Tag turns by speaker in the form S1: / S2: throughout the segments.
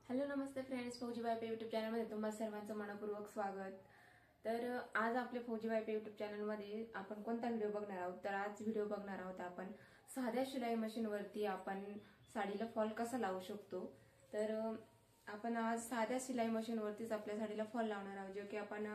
S1: Hello नमस्ते friends, फौजीबाई पे YouTube चॅनलमध्ये तुम्हा सर्वांचं मनपूर्वक स्वागत। तर आज आपल्या फौजीबाई पे यूट्यूब चॅनलमध्ये आपण कोणता व्हिडिओ बघणार आहोत? तर आज व्हिडिओ बघणार आहोत आपण साध्या शिलाई मशीनवरती आपण साडीला फॉल कसा लावू शकतो। तर आपण आज साध्या शिलाई मशीनवरतीच आपल्या साडीला फॉल लावणार आहोत, जो की आपण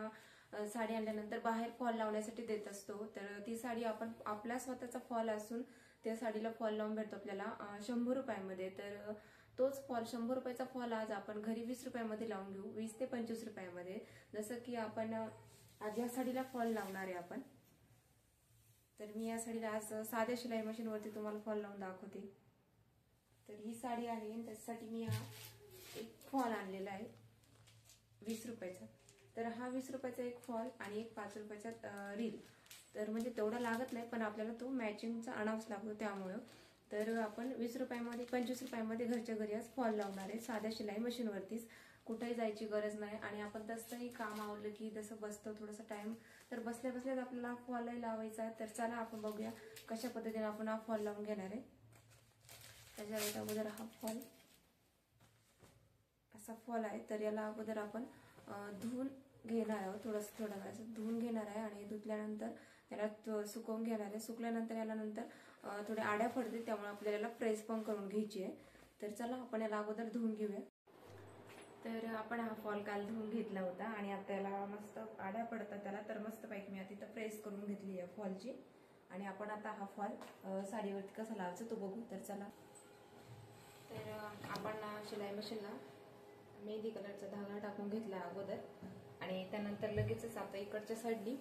S1: साडी आणल्यानंतर बाहेर फॉल लावण्यासाठी देत असतो। तर ती साडी आपण आपला स्वतःचा फॉल असून त्या साडीला फॉल लावून भेटतो आपल्याला 100 रुपयामध्ये। तर तोच फॉल 100 रुपयाचा फॉल आज आपण घरी 20 रुपयामध्ये लावून घेऊ, 20 ते 25 रुपयामध्ये। जसं की आपण आज या साडीला फॉल लावणार आहे आपण। तर मी या साडीला आज साध्या शिलाई मशीनवरती तुम्हाला फॉल लावून दाखवते। तर ही साडी आहे, त्यासाठी मी हा एक फॉल आणलेला आहे 20 रुपयाचा। तर हा 20 रुपयाचा एक फॉल आणि एक 5 रुपयाचा रील, तर म्हणजे तेवढा लागत नाही, पण आपल्याला तो मॅचिंगचा आणावाच लागतो त्यामुळे। तर आपण 20 रुपयामध्ये 25 रुपयामध्ये घरच्या घरी आज फॉल लावणार आहे साध्या शिलाई मशीनवरतीच, कुठेही जायची गरज नाही। आणि आपण तसंही काम आवडलं की जसं बसतो थोडासा टाइम, तर बसल्या बसल्याच आपल्याला फॉलही लावायचा आहे। तर चला आपण बघूया कशा पद्धतीने आपण हा फॉल लावून घेणार आहे। त्याच्या अगोदर हा फॉल असा फॉल आहे, तर याला अगोदर आपण धुवून घेणार आहोत, थोडा वेळ धुवून घेणार आहे। आणि धुतल्यानंतर त्याला सुकवून घेणार आहे। सुकल्यानंतर याला नंतर थोड्या आड्या पडतील, त्यामुळे आपल्याला प्रेस पण करून घ्यायची आहे। तर चला आपण याला अगोदर धुवून घेऊया। तर आपण हा फॉल काल धुवून घेतला होता आणि आता याला मस्त आड्या पडतात त्याला, तर मस्त पैकी मी आता इथं प्रेस करून घेतली आहे फॉलची। आणि आपण आता हा फॉल साडीवरती कसा लावायचा तो बघू। तर चला, तर आपण शिलाई मशीनला मेहंदी कलरचा धागा टाकून घेतला अगोदर, आणि त्यानंतर लगेचच आता इकडच्या साईडनी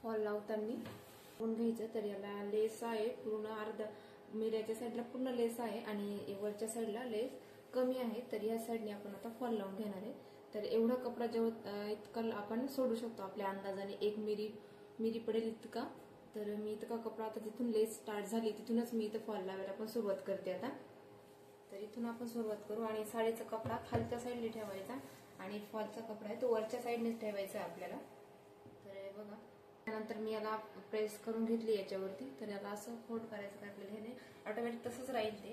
S1: फॉल लावताना लावून घ्यायचं। तर याला लेस आहे पूर्ण अर्धा, मिऱ्याच्या साईडला पूर्ण लेस आहे आणि वरच्या साईडला लेस कमी आहे। तर या साईडने आपण आता फॉल लावून घेणार आहे। तर एवढा कपडा जेव्हा इतका आपण सोडू शकतो आपल्या अंदाजाने, 1 मिरी पडेल इतका। तर मी इतका कपडा आता तिथून लेस स्टार्ट झाली तिथूनच मी इथं फॉल लावायला पण सुरुवात करते आता। तर इथून आपण सुरुवात करू आणि साडीचा कपडा खालच्या साईडने ठेवायचा आणि फॉलचा कपडा आहे तो वरच्या साईडनेच ठेवायचा आहे आपल्याला। तर हे बघा, त्यानंतर मी याला प्रेस करून घेतली याच्यावरती। तर याला असं फोल्ड करायचं का आपल्याला, हे ऑटोमॅटिक तसंच राहील ते।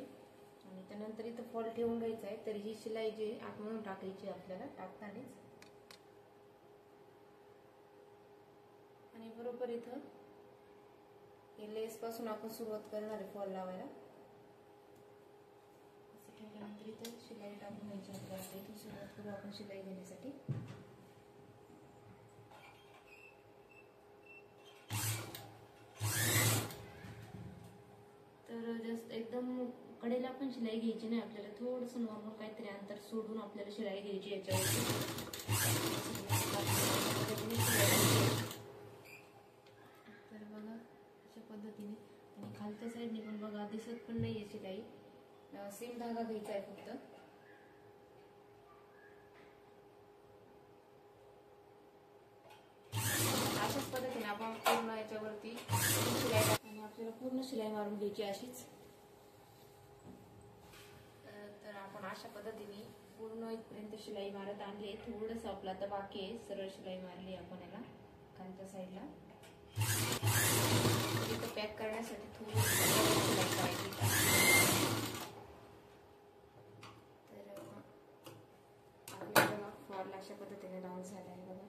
S1: आणि त्यानंतर इथं फॉल ठेवून घ्यायचा आहे। तर ही शिलाई जी आतमधून टाकायची आपल्याला टाकतानाच, आणि बरोबर इथं हे लेस पासून आपण सुरुवात करणार आहे फॉल लावायला। ठेवल्यानंतर इथं शिलाई टाकून घ्यायची आपल्याला। इथून सुरुवात करू आपण शिलाई घेण्यासाठी। तर जास्त एकदम कडेला पण शिलाई घ्यायची नाही आपल्याला, थोडंसं नॉर्मल काहीतरी अंतर सोडून आपल्याला शिलाई घ्यायची याच्यावरती। तर बघा अशा पद्धतीने, आणि खालच्या साईडने पण बघा दिसत पण नाहीये शिलाई, सेम धागा घ्यायचा आहे फक्त। अशाच पद्धतीने आपण पूर्ण याच्यावरती शिलाई आणि आपल्याला पूर्ण शिलाई मारून घ्यायची अशीच। तर आपण अशा पद्धतीने पूर्ण इथपर्यंत शिलाई मारत आणली। थोडंसं आपलं आता बाकी आहे, सरळ शिलाई मारली आपण याला खालच्या साईडला। इथं पॅक करण्यासाठी थोडी शिलाई करायची। तर आपल्याला फॉल अशा पद्धतीने लावून झाला आहे बघा।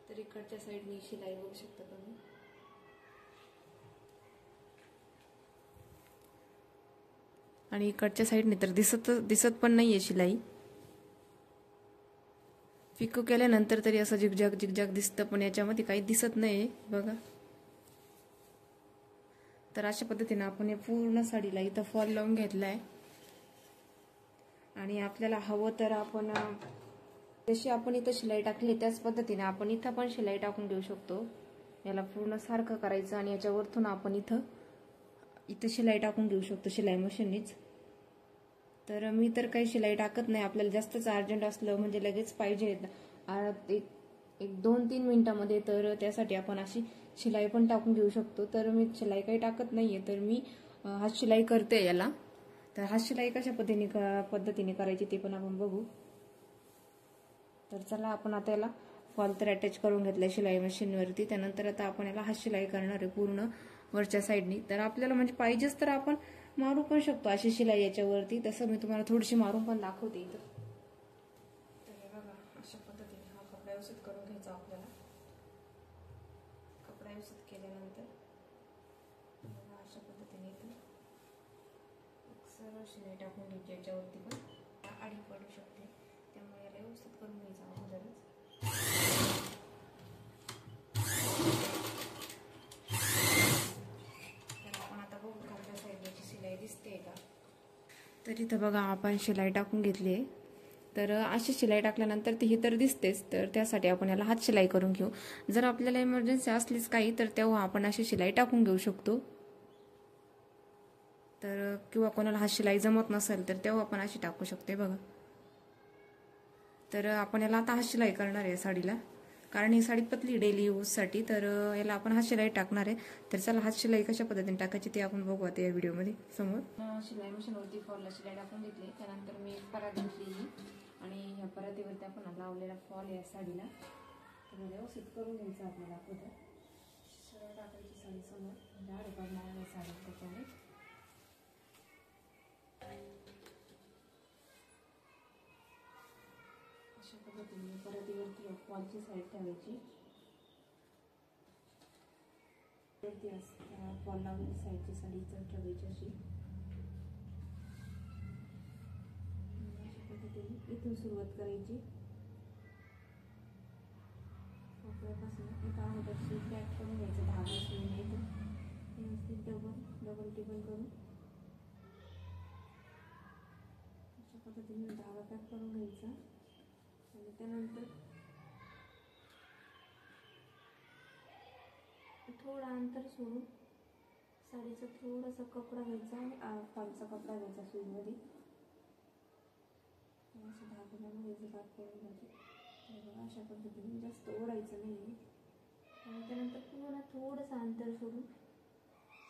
S1: तर इकडच्या साईडनी शिलाई बघू शकता तुम्ही। आणि इकडच्या साईडने तर दिसत पण नाहीये शिलाई। पिको केल्यानंतर तरी असं झिगझॅग दिसतं, पण याच्यामध्ये काही दिसत नाही बघा। तर अशा पद्धतीने आपण पूर्ण साडीला इथं फॉल लावून घेतलाय। आणि आपल्याला हवं तर आपण जशी आपण इथं शिलाई टाकली त्याच पद्धतीने आपण इथं पण शिलाई टाकून घेऊ शकतो। याला पूर्ण सारखं करायचं आणि याच्यावरतून आपण इथं शिलाई टाकून घेऊ शकतो शिलाई मशीननीच। तर मी तर काही शिलाई टाकत नाही, आपल्याला जास्तच अर्जंट असलं म्हणजे लगेच पाहिजे एक 2-3 मिनिटांमध्ये, तर त्यासाठी आपण अशी शिलाई पण टाकून घेऊ शकतो। तर मी शिलाई काही टाकत नाहीये, तर मी हात शिलाई करते याला। तर हात शिलाई कशा पद्धतीने करायची ते पण आपण बघू। तर चला आपण आता याला फॉल तर अटॅच करून घेतलाय शिलाई मशीनवरती। त्यानंतर आता आपण याला हात शिलाई करणार आहे पूर्ण वरच्या साईडनी। तर आपल्याला म्हणजे पाहिजेच तर आपण मारू पण शकतो अशी शिलाई याच्यावरती, तसं मी तुम्हाला थोडीशी मारून पण दाखवते इथं. तर हे बघा, अशा पद्धतीने हा कपडा व्यवस्थित करून घ्यायचा आपल्याला. कपडा व्यवस्थित केल्यानंतर अशा पद्धतीने इथं सरळ शिलाई टाकून घ्यायची. याच्यावरती पण आडी पडू शकते, त्यामुळे याला व्यवस्थित करून घ्यायचं अगोदरच. तर आपण आता बघू खालच्या साईडची शिलाई दिसते का. तर इथं बघा आपण शिलाई टाकून घेतली आहे. तर अशी शिलाई टाकल्यानंतर ती ही तर दिसतेच, तर त्यासाठी आपण याला हात शिलाई करून घेऊ. जर आपल्याला इमर्जन्सी असलीच काही तर तेव्हा आपण अशी शिलाई टाकून घेऊ शकतो. तर किंवा कोणाला हात शिलाई जमत नसेल तर तेव्हा आपण अशी टाकू शकते बघा. तर आपण याला आता हात शिलाई करणार आहे साडीला, कारण ही साडी पतली डेली यूजसाठी. तर याला आपण हात शिलाई टाकणार आहे. तर चला हात शिलाई कशा पद्धतीने टाकायची ते आपण बघू आता या व्हिडिओमध्ये समोर. शिलाई मशीनवरती फॉलला शिलाई टाकून घेतली. त्यानंतर मी परात घेतली आणि ह्या परातीवरती आपण लावलेला फॉल या साडीला तर व्यवस्थित करून घ्यायचं आपल्याला. अगोदर सरळ टाकायची साडी समोर, म्हणजे आडे पडणार नाही साडी त्याच्यामुळे. अशा पद्धतीने परातीवरती फॉलची साईड ठेवायची. फॉल लावलेली साईडची साडी ठेवायची अशी. इथून सुरुवात करायची. आपल्यापासून एका अगोदरची पॅक करून घ्यायचं धागा सुईने इथून व्यवस्थित डबल टिबल करून अशा पद्धतीने धागा पॅक करून घ्यायचा. आणि त्यानंतर थोडं अंतर सोडून साडीचा थोडासा कपडा घ्यायचा आणि फॉलचा कपडा घ्यायचा सुईमध्ये. असं धाग्याला भाग करून घ्यायचे. बघा अशा पद्धतीने जास्त ओढायचं नाही. आणि त्यानंतर पुन्हा थोडंसं अंतर सोडून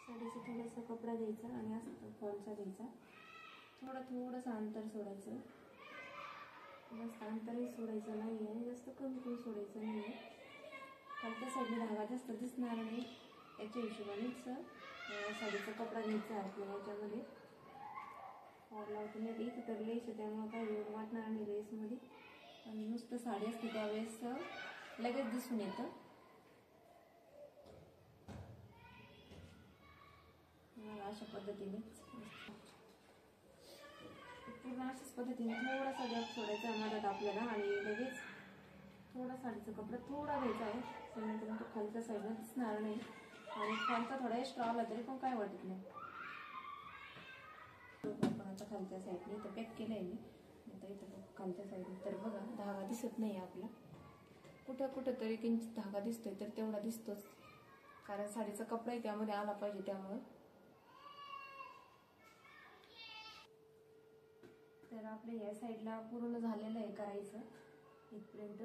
S1: साडीचा थोडासा कपडा घ्यायचा आणि असं फॉलचा घ्यायचा. थोडंसं अंतर सोडायचं. जास्त अंतरही सोडायचं नाही आहे, जास्त कमी पण सोडायचं नाही आहे. खालच्या साईडने धागा जास्त दिसणार नाही याच्या हिशोबानेच साडीचा कपडा घ्यायचा आहे आपल्याला. याच्यामध्ये फॉल लावतो नाही इथं तर लेस आहे, त्यामुळे काही वेळ वाटणार नाही लेसमध्ये. आणि नुसतं साडी असते त्यावेळेस लगेच दिसून येतं. अशा पद्धतीने पूर्ण अशाच पद्धतीने थोडासा गॅप सोडायचा आहे मधात आपल्याला. आणि लगेच थोडा साडीचा कपडा थोडा घ्यायचा आहे, जेणेकरून तो खालच्या साईडला दिसणार नाही. आणि खालचा थोडा एक्स्ट्रा आला तरी पण काय वाटत नाही. आपण आता खालच्या साईडने इथं पॅक केलं आहे मी. आता इथं खालच्या साईडने तर बघा धागा दिसत नाही आपला. कुठं तरी किंचित धागा दिसतोय तर तेवढा दिसतोच, कारण साडीचा कपडाही त्यामध्ये आला पाहिजे त्यामुळं. तर आपल्या या साईडला पूर्ण झालेलं आहे करायचं इथपर्यंत.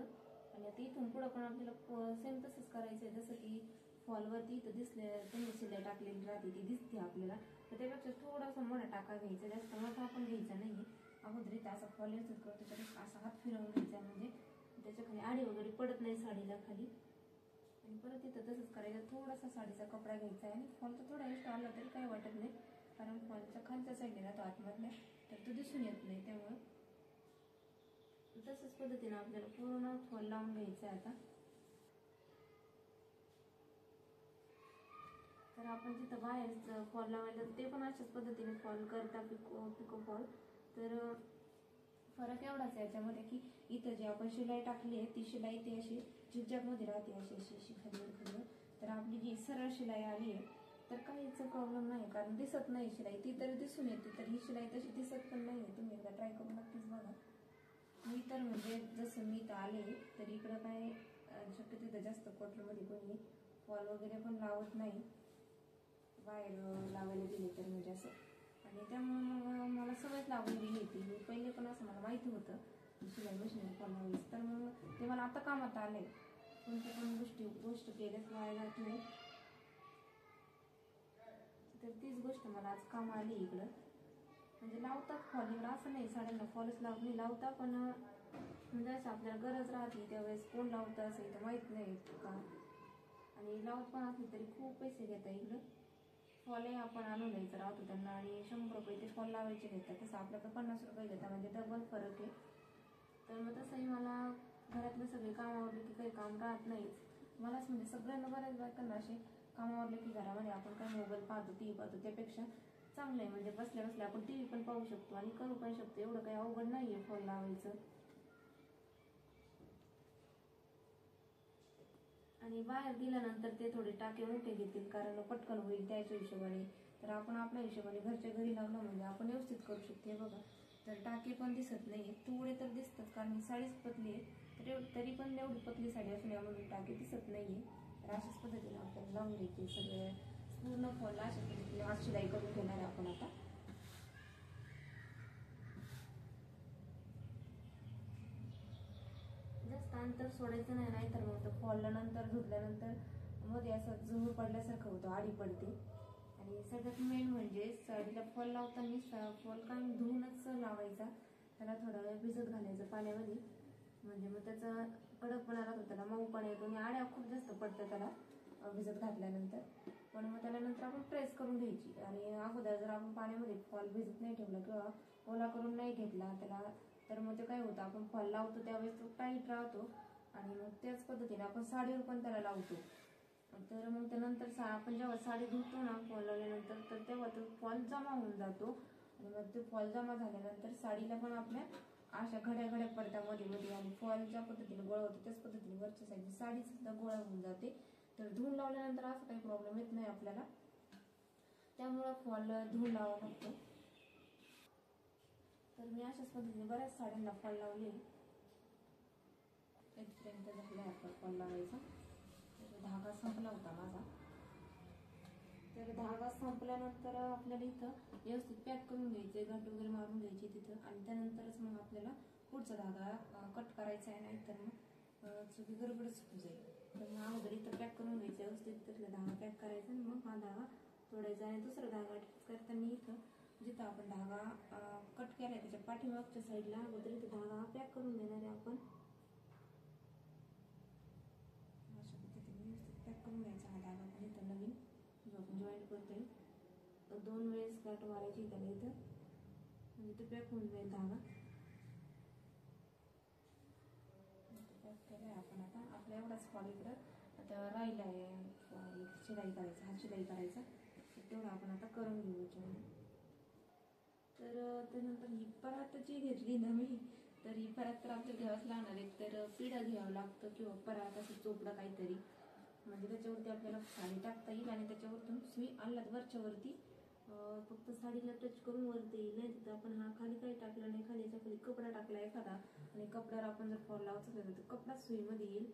S1: आणि आता इथून पुढं पण आपल्याला सेम तसंच करायचं आहे. जसं की फॉलवरती इथं दिसले तुम्ही शिलाई टाकलेली राहते ती दिसते आपल्याला, तर त्यापेक्षा थोडासा मोठा टाका घ्यायचा, जास्त मोठा आपण घ्यायचा नाही. अगोदर इथं असा फॉल येतच करतो त्याच्यापेक्षा असा हात फिरवून घ्यायचा, म्हणजे त्याच्या खाली आडी वगैरे पडत नाही साडीला खाली. आणि परत इथं तसंच करायचं. थोडासा साडीचा कपडा घ्यायचा आहे आणि फॉलचा थोडा एक्स्ट्रा आला तरी काही वाटत नाही, कारण फॉलच्या खालच्या साईडने राहतो आतमधल्या, तर तो दिसून येत नाही. त्यामुळं तसंच पद्धतीने आपल्याला पूर्ण फॉल लावून घ्यायचं आहे आता. तर आपण जिथं बाहेर फॉल लावायला ते पण अशाच पद्धतीने फॉल करता पिको फॉल. तर फरक एवढाच आहे याच्यामध्ये की इथं जी आपण शिलाई टाकली आहे ती शिलाई ती अशी झिगझॅगमध्ये राहते, अशी खालीवर. तर आपली जी सरळ शिलाई आली आहे तर काहीच प्रॉब्लेम नाही, कारण दिसत नाही शिलाई. ती तर दिसून येते, तर ही शिलाई तशी दिसत पण नाही आहे. तुम्ही एकदा ट्राय करून नक्कीच बघा. मी तर म्हणजे जसं मी इथं आले तर इकडं काय शक्यतो तिथं जास्त कॉटनमध्ये कोणी फॉल वगैरे पण लावत नाही बाहेर लावायला गेले तर, म्हणजे असं. आणि त्यामुळे मग मला सवयच लागून गेली होती. मी पहिले पण असं मला माहिती होतं शिलाई मशीनवर फॉल लावायचं, तर मग ते मला आता कामात आलं आहे. कोणत्या पण गोष्ट केल्याच वाया जात नाही, तर तीच गोष्ट मला आज काम आली इकडं. म्हणजे लावतात फॉल इकडं, असं नाही साड्यांना फॉलच नाही लावता, पण म्हणजे असं आपल्याला गरज राहते त्यावेळेस कोण लावतं असं इथं माहीत नाही का. आणि लावत पण असली तरी खूप पैसे घेतात इकडं. फॉलही आपण आणून द्यायचं राहतो त्यांना आणि 100 रुपये ते फॉल लावायचे घेतात. तसं आपल्याकडे 50 रुपये घेतात, म्हणजे डबल फरक आहे. तर मग तसंही मला घरातलं सगळे काम आवडले की काही काम राहत नाहीच. मलाच म्हणजे सगळ्यांना बऱ्याच बायकांना असे काम आवडले की घरामध्ये आपण काय मोबाईल पाहतो, टी व्ही पाहतो, त्यापेक्षा चांगलं आहे म्हणजे बसल्या बसल्या आपण टी व्ही पण पाहू शकतो आणि करू पण शकतो. एवढं काही अवघड नाही आहे फॉल लावायचं. आणि बाहेर गेल्यानंतर ते थोडे टाके मोठे घेतील कारण पटकन होईल त्याच्या हिशोबाने. तर आपण आपल्या हिशोबाने घरच्या घरी लावलं म्हणजे आपण व्यवस्थित करू शकतो. हे बघा, तर टाके पण दिसत नाही, थोडे तर दिसतात कारण ही साडीच पतली आहे. तरी पण एवढी पतली साडी असून यामधून टाके दिसत नाहीये. तर अशाच पद्धतीने आपण लावून घ्यायचे सगळे पूर्ण फॉलला. अशा पद्धतीने आज शिलाई करून घेणार आहे आपण आता. जास्त अंतर सोडायचं नाही, नाहीतर मग फॉलला नंतर धुतल्यानंतर मध्ये असं झुळ पडल्यासारखं होतं, आडी पडते. आणि सगळ्यात मेन म्हणजे साडीला फॉल लावताना फॉल कायम धुवूनच लावायचा. त्याला थोडा वेळ भिजत घालायचं पाण्यामध्ये, म्हणजे मग त्याचा कडकपणा राहतो, त्याला मऊपणा येतो आणि आड्या खूप जास्त पडतं त्याला भिजत घातल्यानंतर. पण मग त्याला नंतर आपण प्रेस करून घ्यायची. आणि अगोदर जर आपण पाण्यामध्ये फॉल भिजत नाही ठेवला किंवा ओला करून नाही घेतला त्याला, तर मग ते काय होतं, आपण फॉल लावतो त्यावेळेस तो टाईट राहतो आणि मग त्याच पद्धतीने आपण साडीवर पण त्याला लावतो. तर मग त्यानंतर आपण जेव्हा साडी धुतो ना फॉल लावल्यानंतर, तर तेव्हा तो फॉल जमा होऊन जातो. आणि मग ते फॉल जमा झाल्यानंतर साडीला पण आपल्या अशा घड्या घड्या पडतात मध्ये मध्ये, आणि फॉल ज्या पद्धतीने गोळा होतो त्याच पद्धतीने वरच्या साईडची साडी सुद्धा गोळा होऊन जाते. तर धुवून लावल्यानंतर असं काही प्रॉब्लेम येत नाही आपल्याला, त्यामुळं फॉल धुवून लावावा लागतो. तर मी अशाच पद्धतीने बऱ्याच साड्यांना फॉल लावले. इथपर्यंत झाला आता फॉल लावायचा. तर धागा संपला होता माझा. तर धागा संपल्यानंतर आपल्याला इथं व्यवस्थित पॅक करून घ्यायचे, गाठ वगैरे मारून घ्यायची तिथं, आणि त्यानंतरच मग आपल्याला पुढचा धागा कट करायचा आहे, नाहीतर मग चुकी गडबडच होऊन जाईल. तर मग अगोदर इथं पॅक करून घ्यायचं व्यवस्थित, तिथला धागा पॅक करायचा आणि मग हा धागा तोडायचा. आणि दुसरा धागा करताना इथं जिथं आपण धागा कट केलाय त्याच्या पाठीमागच्या साईडला अगोदर इथं धागा पॅक करून देणार आहे आपण. अशा पद्धतीने व्यवस्थित पॅक करून घ्यायचा हा धागा पण इथं नवीन जो आपण जॉईंट करतोय. 2 वेळेस गाठ मारायची त्याला इथं, म्हणजे ते पॅक होऊन जाईल धागा. पॅक केलाय आपण आता. आपला एवढाच फॉल इकडं आता राहिला आहे शिलाई करायचा, हा शिलाई करायचा, तेवढा आपण आता करून घेऊ याच्यामध्ये. तर त्यानंतर ही परात जी घेतली ना मी, तर ही परात तर आपल्याला घ्यावंच लागणार आहे. तर पिढा घ्यावं लागतं किंवा परात असं चोपडं काहीतरी, म्हणजे त्याच्यावरती आपल्याला साडी टाकता येईल आणि त्याच्यावरतून सुई आलात वरच्या वरती फक्त साडीला टच करून वरती येईल. नाही तर आपण हा खाली काही टाकलं नाही, खालीच्या खाली कपडा टाकला एखादा आणि कपड्यावर आपण जर फॉल लावायचं असेल तर कपडा सुईमध्ये येईल.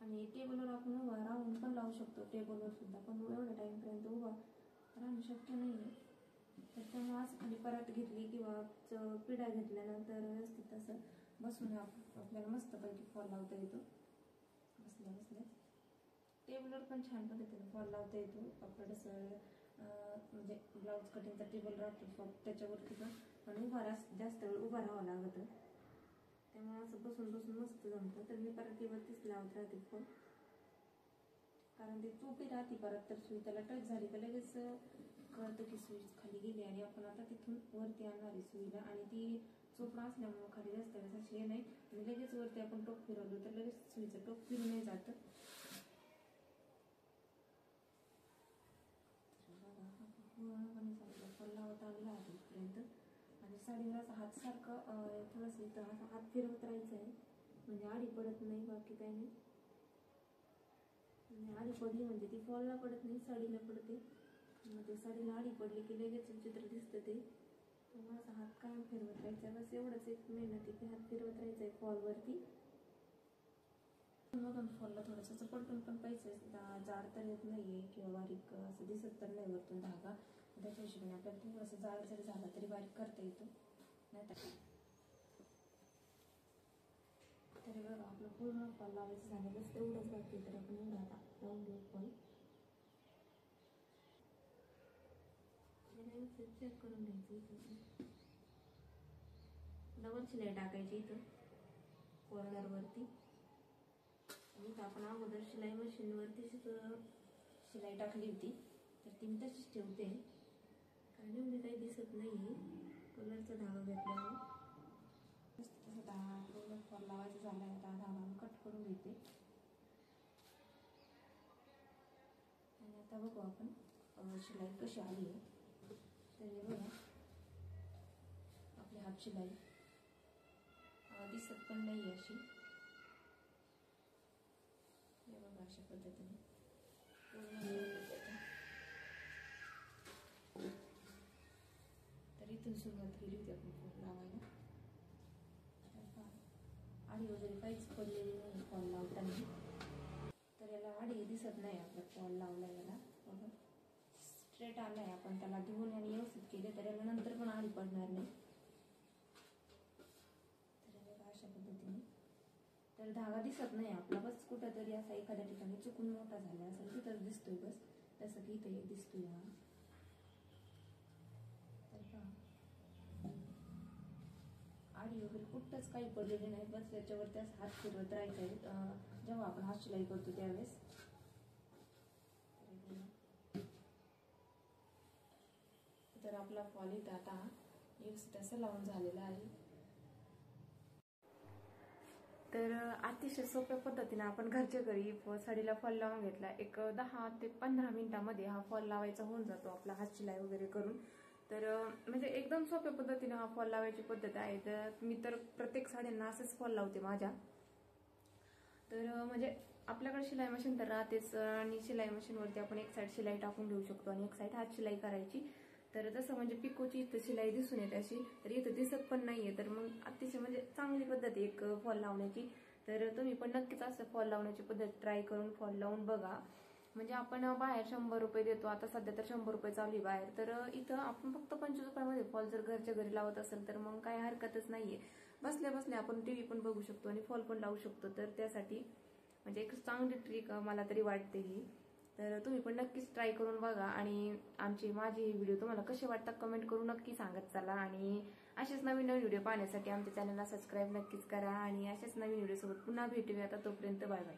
S1: आणि टेबलवर आपण उभा राहून पण लावू शकतो, टेबलवर सुद्धा, पण एवढ्या टाईमपर्यंत उभा राहणं शक्य नाही आहे. तर त्यामुळे असं खाली परात घेतली किंवा पिढा घेतल्यानंतर व्यवस्थित असं बसून आपल्याला मस्तपैकी फॉल लावता येतो बसल्या बसल्या. टेबलवर पण छान पद्धतीने फॉल लावता येतो. आपल्याला असं म्हणजे ब्लाऊज कटिंगचा टेबल राहतो त्याच्यावरती पण उभा जास्त वेळ उभा राहावं लागतं, त्यामुळे असं बसून बसून मस्त जमतं. तर मी परातीवरतीच लावत राहते फॉल, कारण ती चोपी राहते परत, तर सुई त्याला टच झाली तर लगेच कळतं की सुई खाली गेली आणि आपण आता तिथून वरती आणणार आहे सुईला. आणि ती चोपडा असल्यामुळे खाली जास्त वेळेस अशी नाही, आणि लगेच वरती आपण टोक फिरवलं तर लगेच सुईचं टोक फिरून नाही जातं. पूर्णपणे साडीला फॉल लावत आणला आहे इथपर्यंत. आणि साडीवर असं हात सारखं थोडंसं इथं असं हात फिरवत राहायचं आहे, म्हणजे आडी पडत नाही, बाकी काही नाही. आणि आडी पडली म्हणजे ती फॉलला पडत नाही, साडीला पडते. मग ते साडीला आडी पडली की लगेच चित्र दिसतं ते. तर माझा हात कायम फिरवत राहायचा, बस एवढंच एक मेहनत आहे की हात फिरवत राहायचा आहे फॉलवरती. मग फॉलला थोडंसं पलटून पण पाहिजे, जाड तर येत नाहीये किंवा बारीक असं दिसत तर नाही वरतून धागा, त्याच्या हिशोबाने आपल्याला थोडंसं जाड जरी झाला तरी बारीक करता येतो. नाही तरी बघा आपलं पूर्ण फॉल लावायचं झालं, बस एवढंच बाकी. तर आपण एवढा आता लावून घेऊ फॉल, चेक करून घ्यायचं. इथं डबल शिलाई टाकायची इथं कॉर्नरवरती. इथं आपण अगोदर शिलाई मशीनवरती शिलाई टाकली होती, तर ती मी तशीच ठेवते, कारण एवढी काही दिसत नाही. कलरचा धागा घेतल्यावर तसं धागा फॉल लावायचा झाला आहे. आता धागा मी कट करून घेते. आणि आता बघू आपण शिलाई कशी आली आहे. तर हे बघा, आपली हात शिलाई दिसत पण नाही अशी. हे बघा अशा पद्धतीने तर इथून सुरुवात केली होती आपण फॉल लावायला. आडी वगैरे काहीच पडलेली नाही फॉल लावताना. तर याला आडी दिसत नाही आपला फॉल लावला. याला बघा स्ट्रेट आला आहे. आपण त्याला धुवून आणि व्यवस्थित केले तर याला नंतर पण आडी पडणार नाही. तर बघा अशा पद्धतीने. तर धागा दिसत नाही आपला, बस कुठंतरी असा एखाद्या ठिकाणी चुकून मोठा झाला असेल तिथंच दिसतोय बस. जसं की इथे एक दिसतोय हा. तर पहा आडी वगैरे कुठंच काही पडलेले नाही. बस याच्यावरती हात फिरवत राहायचा आहे जेव्हा आपण हात शिलाई करतो त्यावेळेस. तर आपला फॉल इथं आता व्यवस्थित असं लावून झालेला आहे. तर अतिशय सोप्या पद्धतीने आपण घरच्या घरी साडीला फॉल लावून घेतला. एक 10 ते 15 मिनिटांमध्ये हा फॉल लावायचा होऊन जातो आपला हात शिलाई वगैरे करून. तर म्हणजे एकदम सोप्या पद्धतीने हा फॉल लावायची पद्धत आहे. तर मी तर प्रत्येक साड्यांना असंच फॉल लावते माझ्या. तर म्हणजे आपल्याकडे शिलाई मशीन तर राहतेच, आणि शिलाई मशीनवरती आपण एक साईड शिलाई टाकून घेऊ शकतो आणि एक साईड हात शिलाई करायची. तर तसं म्हणजे पिकोची इथं शिलाई दिसून येते अशी, तर इथं दिसत पण नाहीये. तर मग अतिशय म्हणजे चांगली पद्धत आहे एक फॉल लावण्याची. तर तुम्ही पण नक्कीच असं फॉल लावण्याची पद्धत ट्राय करून फॉल लावून बघा. म्हणजे आपण बाहेर 100 रुपये देतो, आता सध्या तर 100 रुपये चालू आहे बाहेर. तर इथं आपण फक्त 25 रुपयामध्ये फॉल जर घरच्या घरी लावत असेल तर मग काय हरकतच नाहीये. बसल्या बसल्या आपण टीव्ही पण बघू शकतो आणि फॉल पण लावू शकतो. तर त्यासाठी म्हणजे एक चांगली ट्रिक मला तरी वाटते ही. तर तुम्ही पण नक्कीच ट्राय करून बघा. आणि माझे हे व्हिडिओ तुम्हाला कसे वाटतात कमेंट करून नक्की सांगत चला. आणि असेच नवीन नवीन व्हिडिओ पाहण्यासाठी आमच्या चॅनलला सबस्क्राईब नक्कीच करा. आणि असेच नवीन व्हिडिओ सोबत पुन्हा भेटूया. आता तोपर्यंत बाय बाय.